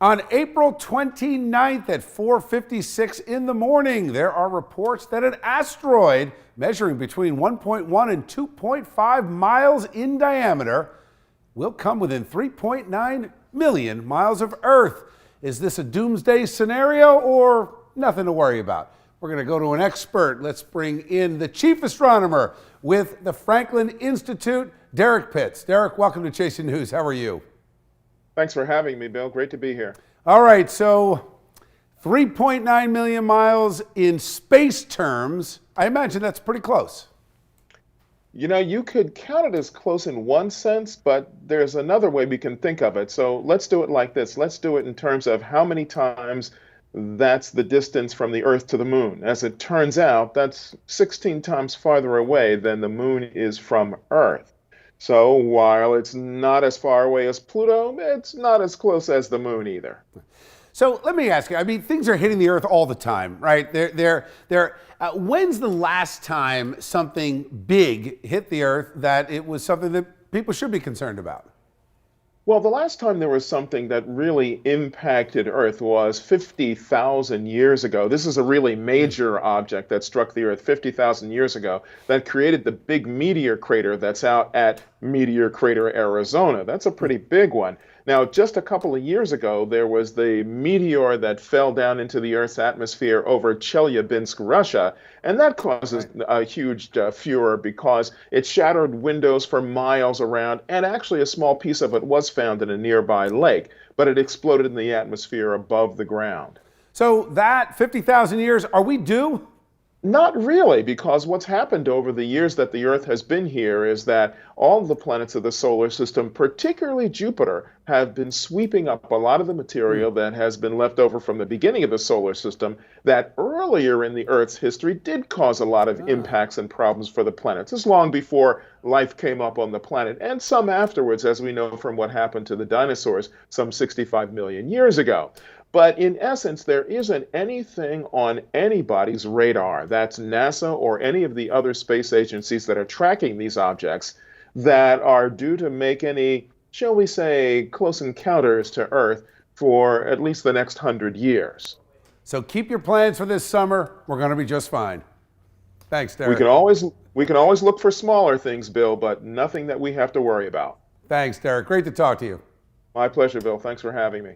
On April 29th at 4:56 in the morning, there are reports that an asteroid measuring between 1.1 and 2.5 miles in diameter will come within 3.9 million miles of Earth. Is this a doomsday scenario or nothing to worry about? We're going to go to an expert. Let's bring in the chief astronomer with the Franklin Institute, Derek Pitts. Derek, welcome to Chasing News. How are you? Thanks for having me, Bill. Great to be here. All right, so 3.9 million miles in space terms, I imagine that's pretty close. You know, you could count it as close in one sense, but there's another way we can think of it. So let's do it like this. Let's do it in terms of how many times that's the distance from the Earth to the Moon. As it turns out, that's 16 times farther away than the Moon is from Earth. So while it's not as far away as Pluto, it's not as close as the Moon either. So let me ask you, I mean, things are hitting the Earth all the time, right? When's the last time something big hit the Earth that it was something that people should be concerned about? Well, the last time there was something that really impacted Earth was 50,000 years ago. This is a really major object that struck the Earth 50,000 years ago that created the big meteor crater that's out at Meteor Crater, Arizona. That's a pretty big one. Now, just a couple of years ago, there was the meteor that fell down into the Earth's atmosphere over Chelyabinsk, Russia, and that causes a huge furor because it shattered windows for miles around, and actually a small piece of it was found in a nearby lake, but it exploded in the atmosphere above the ground. So that 50,000 years, are we due? Not really, because what's happened over the years that the Earth has been here is that all the planets of the solar system, particularly Jupiter, have been sweeping up a lot of the material that has been left over from the beginning of the solar system that earlier in the Earth's history did cause a lot of impacts and problems for the planets. This is long before life came up on the planet, and some afterwards, as we know from what happened to the dinosaurs some 65 million years ago. But in essence, there isn't anything on anybody's radar, that's NASA or any of the other space agencies that are tracking these objects, that are due to make any, shall we say, close encounters to Earth for at least the next 100 years. So keep your plans for this summer. We're going to be just fine. Thanks, Derek. We can always look for smaller things, Bill, but nothing that we have to worry about. Thanks, Derek. Great to talk to you. My pleasure, Bill. Thanks for having me.